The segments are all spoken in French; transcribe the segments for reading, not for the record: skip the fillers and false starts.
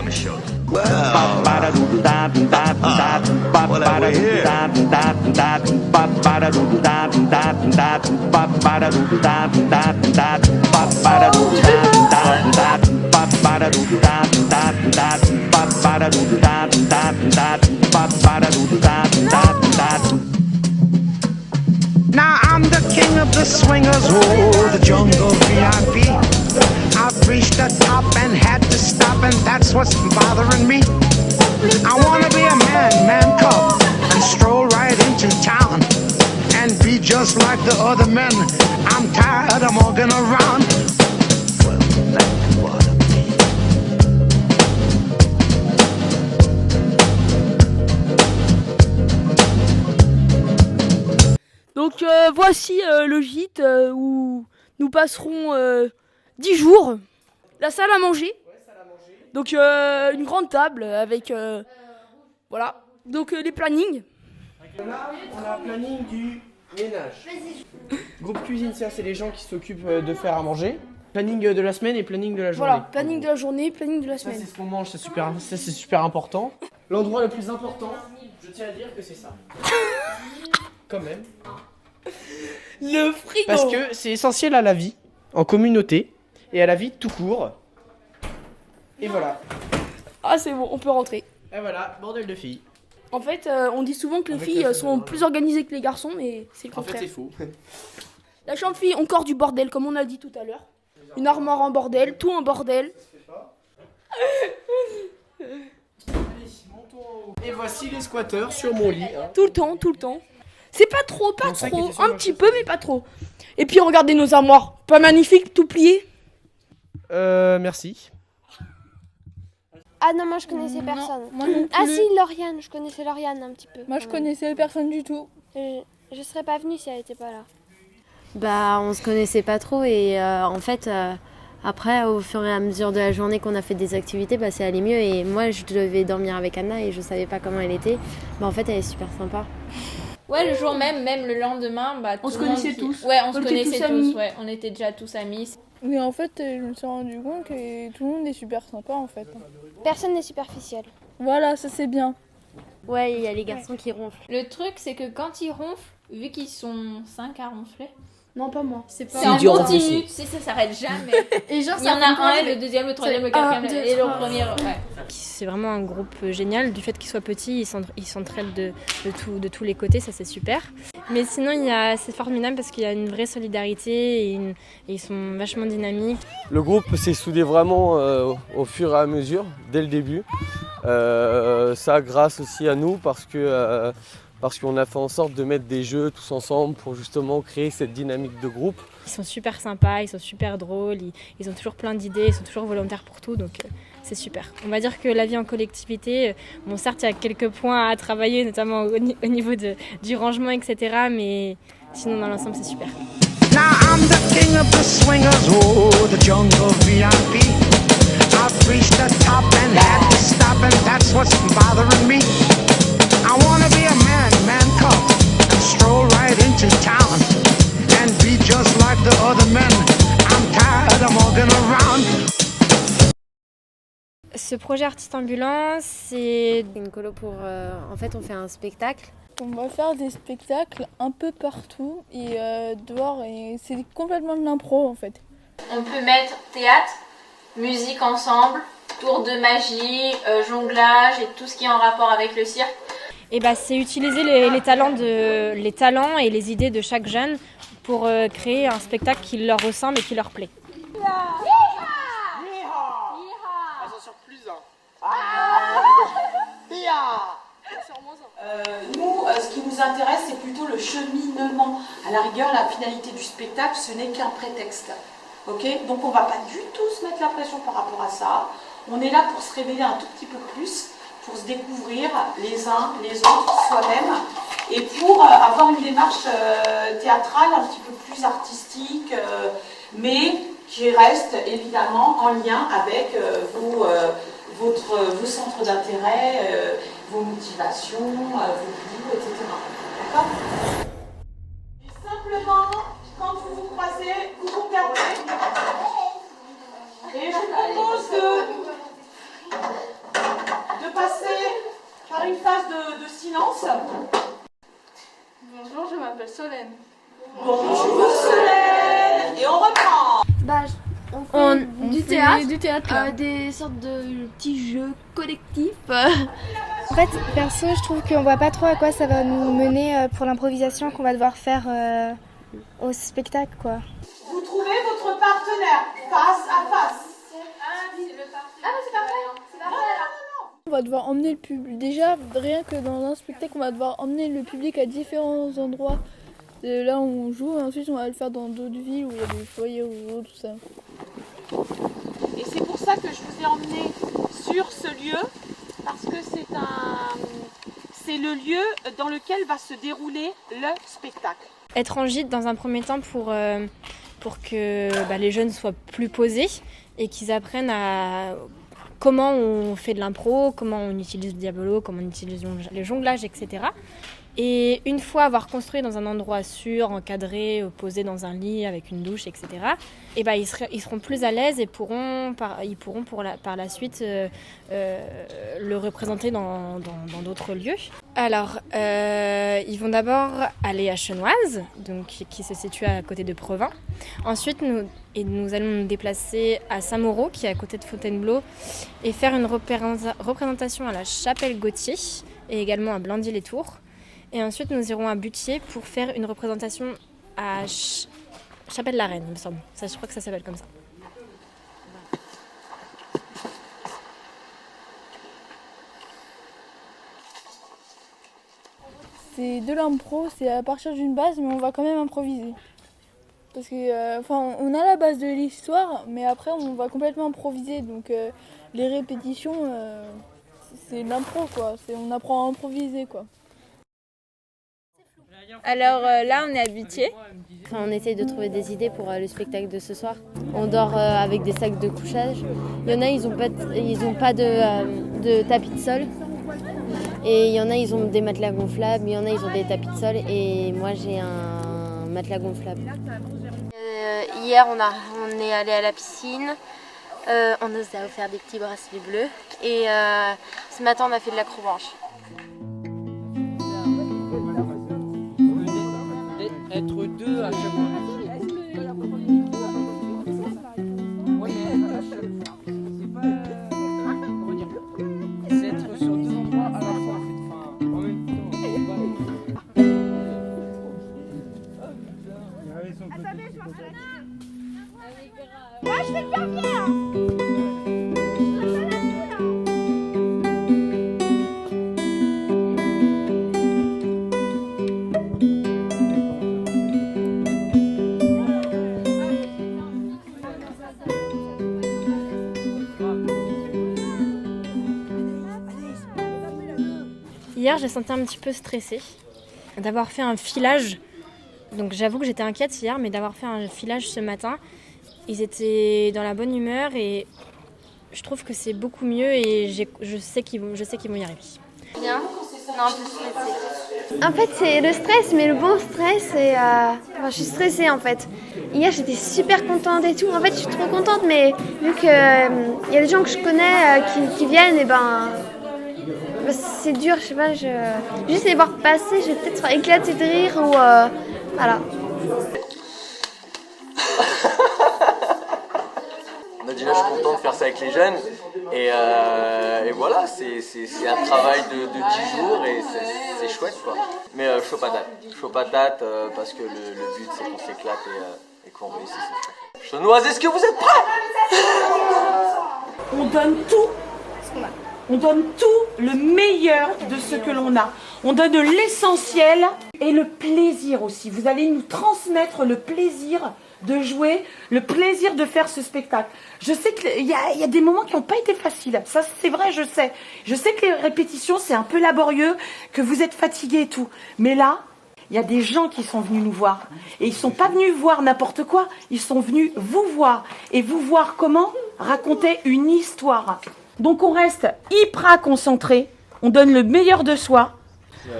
gonna show you. Well, what have we here? Now I'm the king of the swingers, oh, the jungle VIP. I've reached the top and had to stop, and that's what's bothering me. I wanna be a man cub, and stroll right into town, and be just like the other men. I'm tired of walking around. Well, that's what I mean. Donc voici le gîte où nous passerons 10 jours. La salle à manger. Donc une grande table avec voilà. Donc les plannings. Là, on a un planning du ménage. Groupe cuisine, ça c'est les gens qui s'occupent de faire à manger. Planning de la semaine et planning de la journée. Voilà, planning de la journée, planning de la Ça semaine. c'est ce qu'on mange, c'est super important. L'endroit le plus important, je tiens à dire que c'est ça. Quand même. Le frigo. Parce que c'est essentiel à la vie, en communauté, et à la vie tout court. Et voilà. Ah c'est bon, on peut rentrer. Et voilà, bordel de filles. En fait, on dit souvent que les Avec filles la sont plus organisées que les garçons, mais c'est le En fait contraire. c'est faux. La chambre fille, encore du bordel, comme on a dit tout à l'heure. Une armoire en bordel, tout en bordel. Et voici les squatteurs sur mon lit. Hein. Tout le temps, tout le temps. C'est pas trop, pas Mon sac trop. était sur Un ma petit chaise. peu, mais pas trop. Et puis regardez nos armoires. Pas magnifique, tout plié. Merci. Ah non, moi je connaissais personne. Moi non Ah plus. si, Lauriane, je connaissais Lauriane un petit peu. Moi je quand même. connaissais personne du tout. Je serais pas venue si elle était pas là. Bah, on se connaissait pas trop et en fait, après, au fur et à mesure de la journée qu'on a fait des activités, bah, c'est allé mieux. Et moi, je devais dormir avec Anna et je savais pas comment elle était. Bah, en fait, elle est super sympa. Ouais, le jour même le lendemain, bah, On tout se le monde connaissait qui- tous. Ouais, on se On était connaissait tous amis. tous, ouais, on était déjà tous amis. Mais en fait, je me suis rendu compte que tout le monde est super sympa en fait. Personne n'est superficiel. Voilà, ça c'est bien. Ouais, il y a les garçons qui ronflent. Le truc, c'est que quand ils ronflent, vu qu'ils sont 5 à ronfler, Non, pas moi. c'est Si, en ils ronflent continu, aussi. tu sais, ça s'arrête jamais. Et genre, Il y en a un, le deuxième, le troisième, le quatrième, un, deux, et le trois. premier, ouais. C'est vraiment un groupe génial. Du fait qu'ils soient petits, ils s'entraident de tous les côtés, ça c'est super. Mais sinon, c'est formidable parce qu'il y a une vraie solidarité et ils sont vachement dynamiques. Le groupe s'est soudé vraiment au fur et à mesure, dès le début. Ça grâce aussi à nous parce qu'on a fait en sorte de mettre des jeux tous ensemble pour justement créer cette dynamique de groupe. Ils sont super sympas, ils sont super drôles, ils ont toujours plein d'idées, ils sont toujours volontaires pour tout, donc c'est super. On va dire que la vie en collectivité, bon certes il y a quelques points à travailler, notamment au niveau du rangement, etc. Mais sinon dans l'ensemble c'est super. Now I'm the king of the swingers, oh, the jungle VIP. I've reached the top and had to stop, and that's what's bothering me. I wanna be a man cub, and stroll right into town, and be just like the other men. I'm tired of walking around. Ce projet Artiste Ambulant, c'est une colo pour... en fait on fait un spectacle. On va faire des spectacles un peu partout et dehors et c'est complètement de l'impro en fait. On peut mettre théâtre, musique ensemble, tour de magie, jonglage et tout ce qui est en rapport avec le cirque. Et bah, c'est utiliser les talents et les idées de chaque jeune pour créer un spectacle qui leur ressemble et qui leur plaît. Nous, ce qui nous intéresse, c'est plutôt le cheminement. À la rigueur, la finalité du spectacle, ce n'est qu'un prétexte. Ok ? Donc on ne va pas du tout se mettre la pression par rapport à ça. On est là pour se révéler un tout petit peu plus, pour se découvrir les uns, les autres, soi-même, et pour avoir une démarche théâtrale un petit peu plus artistique, mais qui reste évidemment en lien avec vos centres d'intérêt, vos motivations, vos goûts, etc. D'accord ? Et simplement, quand vous vous croisez, vous vous regardez. Et je propose de Solène. Bonjour Solène. Et on reprend. On Du théâtre là. des sortes de petits jeux collectifs. En fait, perso, je trouve qu'on voit pas trop à quoi ça va nous mener pour l'improvisation qu'on va devoir faire au spectacle, quoi. Vous trouvez votre partenaire face à face. On va devoir emmener le public. Déjà, rien que dans un spectacle, on va devoir emmener le public à différents endroits. Là où on joue, ensuite on va le faire dans d'autres villes où il y a des foyers ou tout ça. Et c'est pour ça que je vous ai emmené sur ce lieu, parce que c'est le lieu dans lequel va se dérouler le spectacle. Être en gîte dans un premier temps pour que les jeunes soient plus posés et qu'ils apprennent à comment on fait de l'impro, comment on utilise le diabolo, comment on utilise les jonglages, etc. Et une fois avoir construit dans un endroit sûr, encadré, posé dans un lit avec une douche, etc., et ils seront plus à l'aise et ils pourront par la suite le représenter dans d'autres lieux. Alors, ils vont d'abord aller à Chenoise, donc, qui se situe à côté de Provins. Ensuite, nous allons nous déplacer à Saint-Mauro, qui est à côté de Fontainebleau, et faire une représentation à la Chapelle Gauthier et également à Blandy-les-Tours. Et ensuite, nous irons à Butier pour faire une représentation à Chapelle-la-Reine, il me semble. Ça, je crois que ça s'appelle comme ça. C'est de l'impro, c'est à partir d'une base, mais on va quand même improviser. Parce que, on a la base de l'histoire, mais après on va complètement improviser. Donc les répétitions, c'est de l'impro, quoi. On apprend à improviser, quoi. Alors là, on est à Butier. On essaye de trouver des idées pour le spectacle de ce soir. On dort avec des sacs de couchage. Il y en a, ils ont pas de tapis de sol. Et il y en a, ils ont des matelas gonflables. Il y en a, ils ont des tapis de sol. Et moi, j'ai un matelas gonflable. Hier, on est allé à la piscine. On nous a offert des petits bracelets bleus. Et ce matin, on a fait de l'acrobranche. Être deux à chaque fois. C'est être sur deux endroits à la fois en fait. En même temps. Attendez, je m'en fais. Moi, je fais le papier. Hier, j'ai senti un petit peu stressée d'avoir fait un filage. Donc j'avoue que j'étais inquiète hier, mais d'avoir fait un filage ce matin, ils étaient dans la bonne humeur et je trouve que c'est beaucoup mieux et je sais qu'ils vont y arriver. Bien. Non, je suis stressée. En fait, c'est le stress, mais le bon stress, c'est... je suis stressée, en fait. Hier, j'étais super contente et tout. En fait, je suis trop contente, mais vu qu'il y a des gens que je connais qui viennent, et c'est dur, je sais pas, juste les voir passer, je vais peut-être éclater de rire ou... voilà. Déjà, je suis content de faire ça avec les jeunes et voilà, c'est un travail de 10 jours et c'est chouette quoi. Mais chaud patate parce que le but c'est qu'on s'éclate et qu'on réussisse. Chenoise, est-ce que vous êtes prêts? On donne tout. On donne tout le meilleur de ce que l'on a. On donne l'essentiel et le plaisir aussi. Vous allez nous transmettre le plaisir de jouer, le plaisir de faire ce spectacle. Je sais qu'il y a des moments qui n'ont pas été faciles. Ça, c'est vrai, je sais. Je sais que les répétitions, c'est un peu laborieux, que vous êtes fatigués et tout. Mais là, il y a des gens qui sont venus nous voir. Et ils ne sont pas venus voir n'importe quoi. Ils sont venus vous voir. Et vous voir comment raconter une histoire. Donc on reste hyper concentré, on donne le meilleur de soi.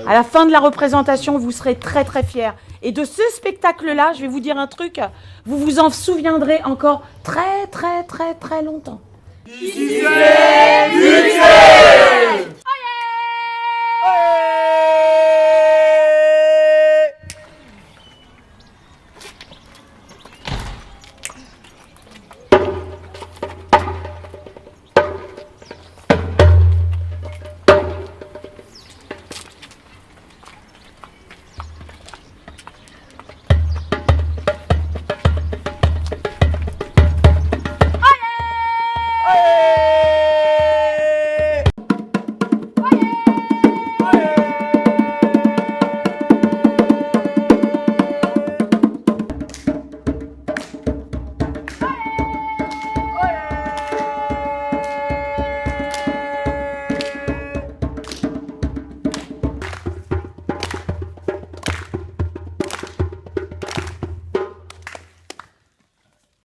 À la fin de la représentation, vous serez très très fiers. Et de ce spectacle-là, je vais vous dire un truc, vous vous en souviendrez encore très très très très longtemps. Butier